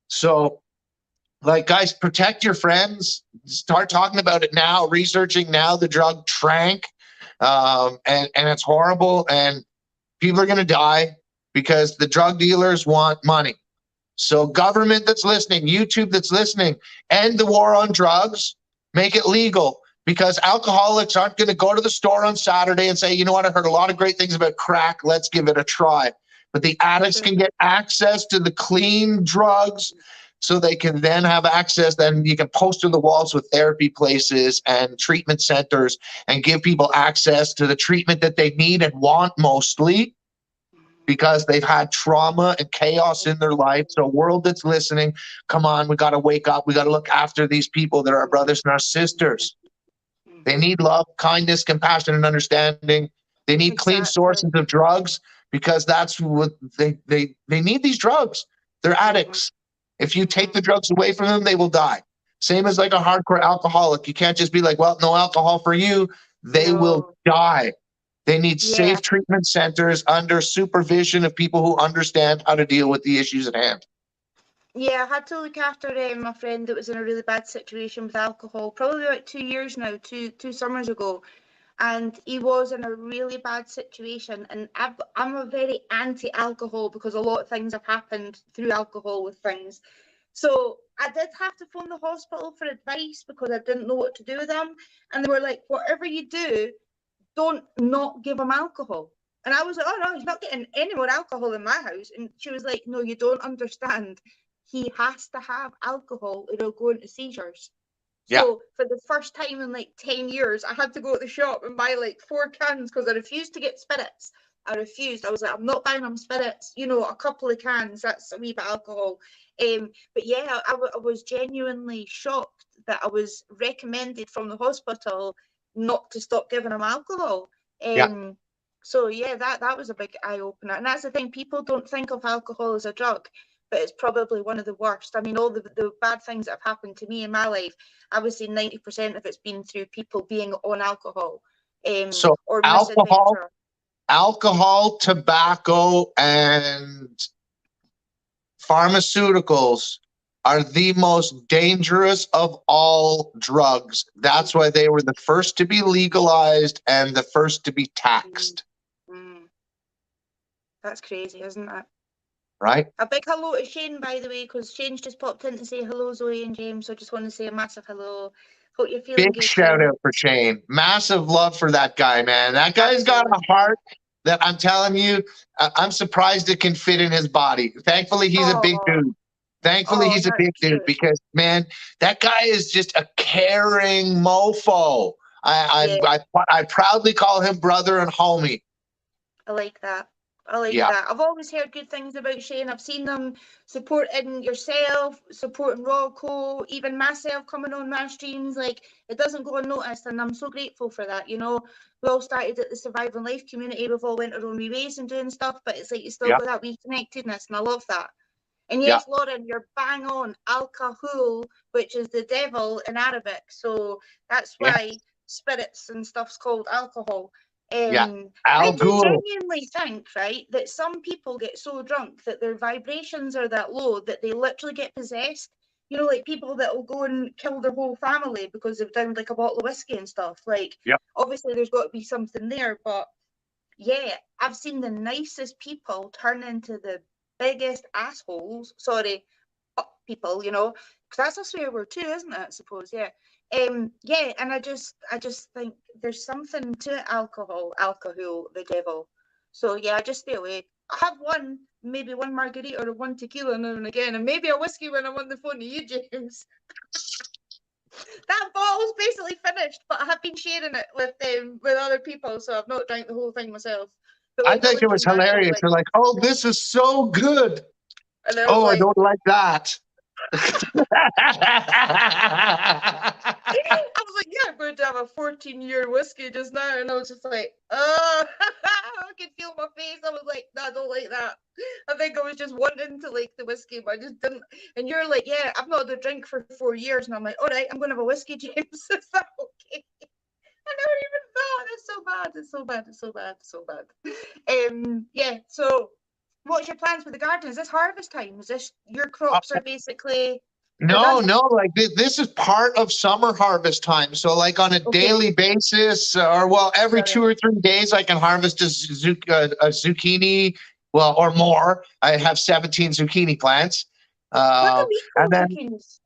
So, like, guys, protect your friends. Start talking about it now, researching now the drug Trank. And it's horrible. And people are going to die because the drug dealers want money. So government that's listening, YouTube that's listening, end the war on drugs, make it legal, because alcoholics aren't going to go to the store on Saturday and say, you know what, I heard a lot of great things about crack, let's give it a try. But the addicts can get access to the clean drugs, so they can then have access. Then you can poster the walls with therapy places and treatment centers and give people access to the treatment that they need and want, mostly because they've had trauma and chaos in their life. So world that's listening, come on, we got to wake up. We got to look after these people that are our brothers and our sisters. They need love, kindness, compassion, and understanding. They need clean sources of drugs, because that's what they need. These drugs. They're addicts. If you take the drugs away from them, they will die. Same as like a hardcore alcoholic. You can't just be like, well, no alcohol for you. They will die. They need safe treatment centers under supervision of people who understand how to deal with the issues at hand. Yeah, I had to look after my friend that was in a really bad situation with alcohol, probably about 2 years now, two summers ago. And he was in a really bad situation. And I'm a very anti-alcohol, because a lot of things have happened through alcohol with things. So I did have to phone the hospital for advice, because I didn't know what to do with them. And they were like, whatever you do, don't not give him alcohol. And I was like, oh no, he's not getting any more alcohol in my house. And she was like, no, you don't understand. He has to have alcohol or he'll go into seizures. So for the first time in like 10 years, I had to go to the shop and buy like 4 cans, because I refused to get spirits. I was like, I'm not buying them spirits, a couple of cans, that's a wee bit of alcohol. But yeah, I was genuinely shocked that I was recommended from the hospital not to stop giving him alcohol. So yeah, that was a big eye opener. And that's the thing, people don't think of alcohol as a drug, but it's probably one of the worst. I mean, all the bad things that have happened to me in my life, I would say 90% of it's been through people being on alcohol. So or alcohol, tobacco, and pharmaceuticals are the most dangerous of all drugs. That's why they were the first to be legalized and the first to be taxed. That's crazy, isn't it? Right. A big hello to Shane, by the way, because Shane's just popped in to say hello, Zoe and James. So I just want to say a massive hello. Hope you're feeling good. Big shout out for Shane. Massive love for that guy, man. That guy's got a heart that I'm telling you, I'm surprised it can fit in his body. Thankfully, he's a big dude. Thankfully, he's a big dude, because, man, that guy is just a caring mofo. I proudly call him brother and homie. I like that. That. I've always heard good things about Shane. I've seen them supporting yourself, supporting Rocco, even myself coming on my streams. Like, it doesn't go unnoticed, and I'm so grateful for that. We all started at the Surviving Life community. We've all went our own wee ways and doing stuff, but it's like you still got that wee connectedness, and I love that. And yes, Lauren, you're bang on. Alcohol, which is the devil in Arabic, so that's why spirits and stuff's called alcohol. I do genuinely think, right, that some people get so drunk that their vibrations are that low that they literally get possessed. Like people that will go and kill their whole family because they've downed like a bottle of whiskey and stuff. Like, obviously there's got to be something there, but yeah, I've seen the nicest people turn into the biggest assholes. Sorry, people, you know, because that's a swear word too, isn't it? I suppose, yeah. Yeah, and I just think there's something to alcohol, the devil. So yeah, I just stay away. I have one, maybe one margarita or one tequila now and again, and maybe a whiskey when I'm on the phone to you, James. That bottle's basically finished, but I have been sharing it with other people, so I've not drank the whole thing myself. But I like, now think it was looking back, I was hilarious. like, You're like, oh, this is so good. and I was Oh, I like, don't like that. I was like, yeah, I'm going to have a 14-year whiskey just now, and I was just like, oh, I could feel my face. I was like, no, I don't like that. I think I was just wanting to like the whiskey, but I just didn't. And you're like, yeah, I've not had a drink for 4 years, and I'm like, all right, I'm going to have a whiskey, James. Is that okay? I never even thought. It's so bad. It's so bad. It's so bad. It's so bad. Yeah. So, what's your plans for the garden? Is this harvest time? Is this your crops are basically? No, like this is part of summer harvest time. So like on a daily basis, or well, every 2 or 3 days, I can harvest a zucchini, well, or more. I have 17 zucchini plants. What do we call And then zucchinis?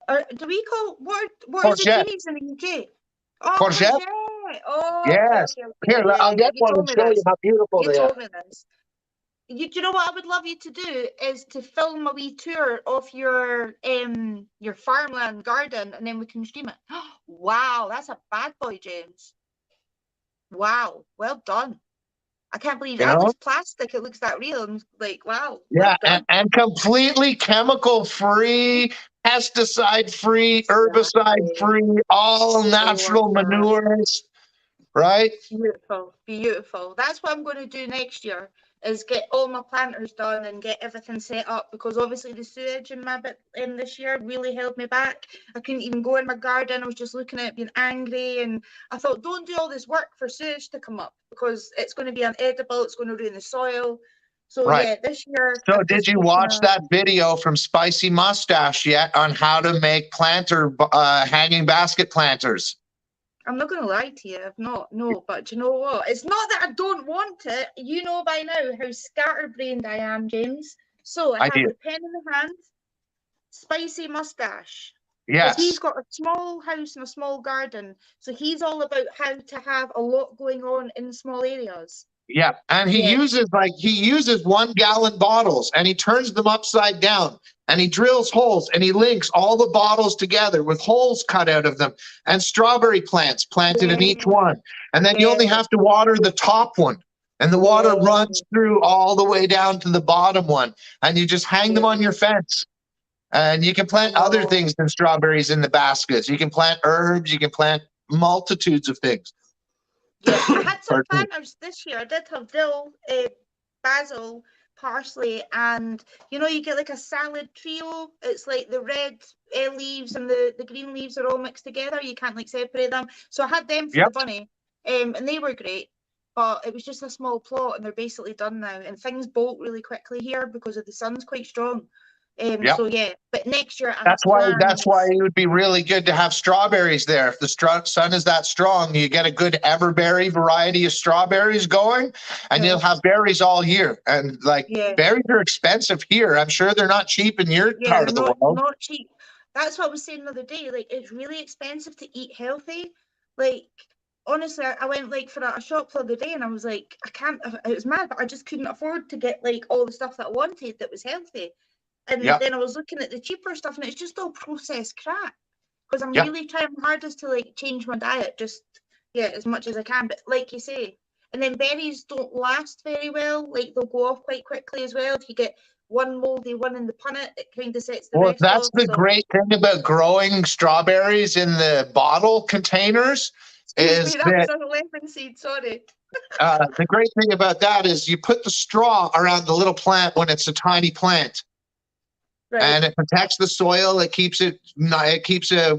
Or do we call what are courgette. zucchinis in the UK? Oh, Courgette? courgette. Oh, Yes. okay. Here, Yeah, I'll yeah. get You one told and me show you this. how beautiful You they are. told me this. Do you know what I would love you to do is to film a wee tour of your farmland garden, and then we can stream it. Wow, that's a bad boy, James. Wow, well done. I can't believe You that know? looks plastic. It looks that real. I'm like, wow. Yeah, Well done. and completely chemical free, pesticide free, herbicide free, all natural manures, right? Beautiful, beautiful. That's what I'm going to do next year, is get all my planters done and get everything set up, because obviously the sewage in my bit in this year really held me back. I couldn't even go in my garden. I was just looking at it being angry, and I thought, don't do all this work for sewage to come up, because it's going to be unedible, it's going to ruin the soil. So Right. yeah, this year So I've did just you taken watch that video from Spicy Mustache yet on how to make hanging basket planters? I'm not going to lie to you, I've not, no, but you know what? It's not that I don't want it. You know by now how scatterbrained I am, James. So I I have did. the pen in the hand, Spicy Mustache, because he's Yes. got a small house and a small garden. So he's all about how to have a lot going on in small areas. Yeah. And he uses 1 gallon bottles, and he turns them upside down, and he drills holes, and he links all the bottles together with holes cut out of them, and strawberry plants planted in each one. And then you only have to water the top one, and the water runs through all the way down to the bottom one, and you just hang them on your fence. And you can plant other things than strawberries in the baskets. You can plant herbs, you can plant multitudes of things. Yeah, I had some planters this year. I did have dill, basil, parsley, and you know, you get like a salad trio. It's like the red leaves and the green leaves are all mixed together. You can't like separate them. So I had them for the bunny, and they were great. But it was just a small plot, and they're basically done now. And things bolt really quickly here because of the sun's quite strong. So yeah, but next year I have plans. That's why it would be really good to have strawberries there. If the sun is that strong, you get a good everberry variety of strawberries going, and you'll have berries all year. And like berries are expensive here. I'm sure they're not cheap in your part of the world. Not cheap. That's what I was saying the other day. Like, it's really expensive to eat healthy. Like, honestly, I went like for a shop the other day, and I was like, I can't. It was mad, but I just couldn't afford to get like all the stuff that I wanted that was healthy. And then I was looking at the cheaper stuff, and it's just all processed crap. Because I'm really trying my hardest to like change my diet, just as much as I can. But like you say, and then berries don't last very well. Like, they'll go off quite quickly as well. If you get one moldy one in the punnet, it kind of sets the rest That's off. the great thing about growing strawberries in the bottle containers. Excuse me, that was a lemon seed, sorry. The great thing about that is you put the straw around the little plant when it's a tiny plant. And it protects the soil. It keeps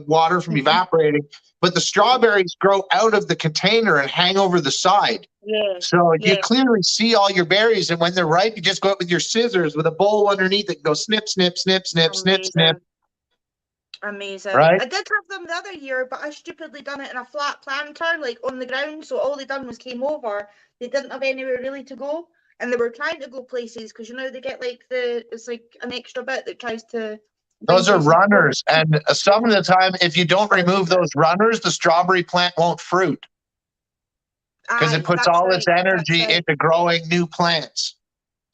water from evaporating. But the strawberries grow out of the container and hang over the side. So you clearly see all your berries. And when they're ripe, you just go out with your scissors with a bowl underneath it and go snip, snip, snip, snip, snip, snip. Amazing. Right? I did have them the other year, but I stupidly done it in a flat planter, like on the ground. So all they done was came over. They didn't have anywhere really to go. And they were trying to go places because you know they get like it's like an extra bit that tries to. Those are runners, and some of the time, if you don't remove those runners, the strawberry plant won't fruit because it puts all its energy into growing new plants.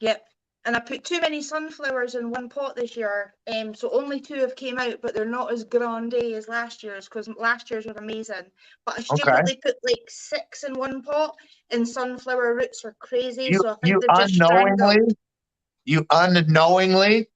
Yep. And I put too many sunflowers in one pot this year, so only 2 have came out, but they're not as grande as last year's because last year's were amazing. But I stupidly put like 6 in one pot, and sunflower roots are crazy, so I think they've just strangled. You unknowingly.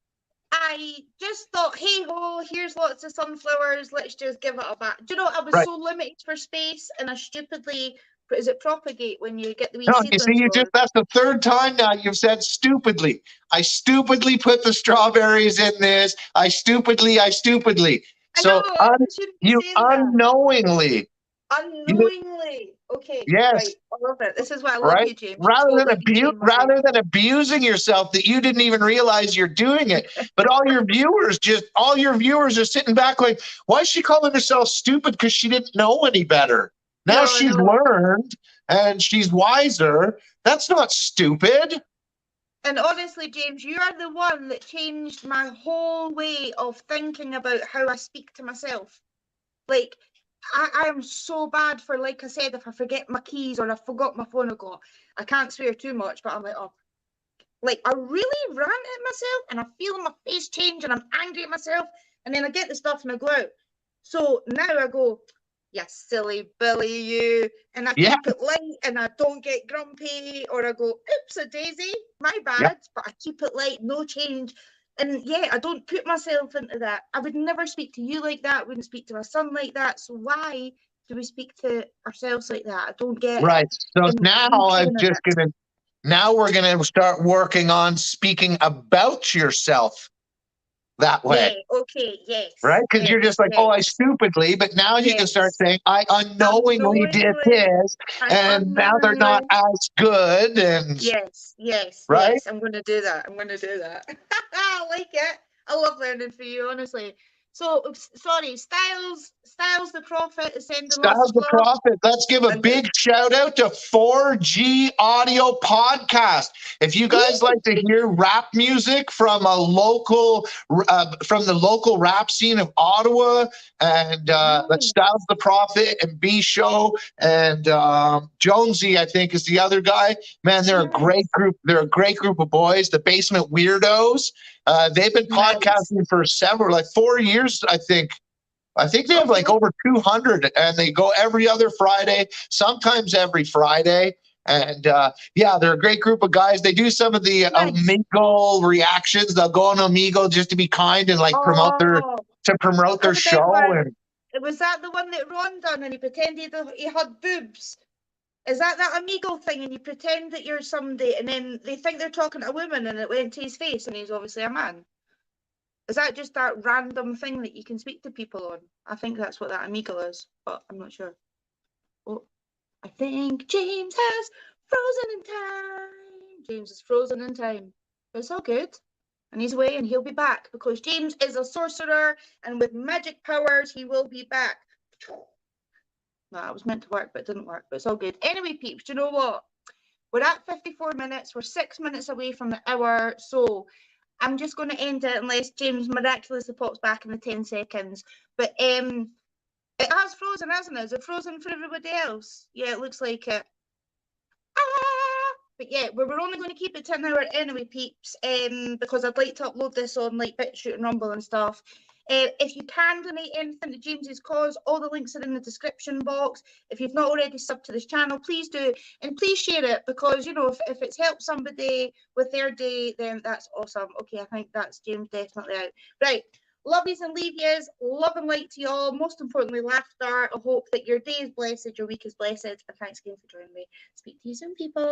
I just thought, hey ho, here's lots of sunflowers. Let's just give it a back. Do you know, I was so limited for space, and I stupidly. Is it propagate when you get the wee seedlings? You see, that's the 3rd time now you've said stupidly. I stupidly put the strawberries in this. I stupidly. So you unknowingly. Unknowingly. Okay. Yes. Right. I love it. This is why I love you, James. Rather than abusing yourself that you didn't even realize you're doing it. But all your viewers are sitting back going, why is she calling herself stupid? Because she didn't know any better. Now she's learned and she's wiser. That's not stupid. And honestly, James, you are the one that changed my whole way of thinking about how I speak to myself. Like, I am so bad for, like I said, if I forget my keys or I forgot my phone, I can't swear too much, but I'm like, oh, like I really rant at myself and I feel my face change and I'm angry at myself, and then I get the stuff and I go out. So now I go, you silly Billy, you, and I keep it light and I don't get grumpy, or I go, oops a daisy, my bad, but I keep it light, no change. And I don't put myself into that. I would never speak to you like that, wouldn't speak to my son like that. So why do we speak to ourselves like that? I don't get it. Right. So now we're gonna start working on speaking about yourself that way. Yeah, okay, yes. Right? Because you're just like, oh, I stupidly, but now you can start saying, I unknowingly did this, and now they're not as good. And yes. Right? Yes, I'm going to do that. I like it. I love learning for you, honestly. So, sorry, Styles the Prophet is sending lots of love. Prophet. Let's give a big shout out to 4G Audio Podcast. If you guys like to hear rap music from a local, from the local rap scene of Ottawa, and Styles the Prophet and B Show and Jonesy, I think is the other guy. Man, they're a great group. They're a great group of boys. The Basement Weirdos. They've been podcasting for 4 years, I think. I think they have like over 200, and they go every other Friday, sometimes every Friday. And they're a great group of guys. They do some of the Omegle reactions. They'll go on Omegle just to be kind and like promote their show. And was that the one that Ron done, and he pretended he had boobs? Is that Omegle thing, and you pretend that you're somebody, and then they think they're talking to a woman, and it went to his face, and he's obviously a man? Is that just that random thing that you can speak to people on? I think that's what that Omegle is, but I'm not sure. Oh, I think James has frozen in time. James is frozen in time. But it's all good. And he's away, and he'll be back, because James is a sorcerer, and with magic powers, he will be back. No, it was meant to work, but it didn't work. But it's all good. Anyway, peeps, do you know what? We're at 54 minutes. We're 6 minutes away from the hour. So I'm just going to end it unless James miraculously pops back in the 10 seconds. But it has frozen, hasn't it? Is it frozen for everybody else? Yeah, it looks like it. But yeah, we're only going to keep it to an hour anyway, peeps, because I'd like to upload this on like BitChute and Rumble and stuff. If you can donate anything to James's cause, all the links are in the description box. If you've not already subbed to this channel, please do, and please share it, because you know, if it's helped somebody with their day, then that's awesome. Okay, I think that's James definitely out. Right, love yous and leave yous, love and light to you all. Most importantly, laughter. I hope that your day is blessed, your week is blessed, and thanks again for joining me. Speak to you soon, people.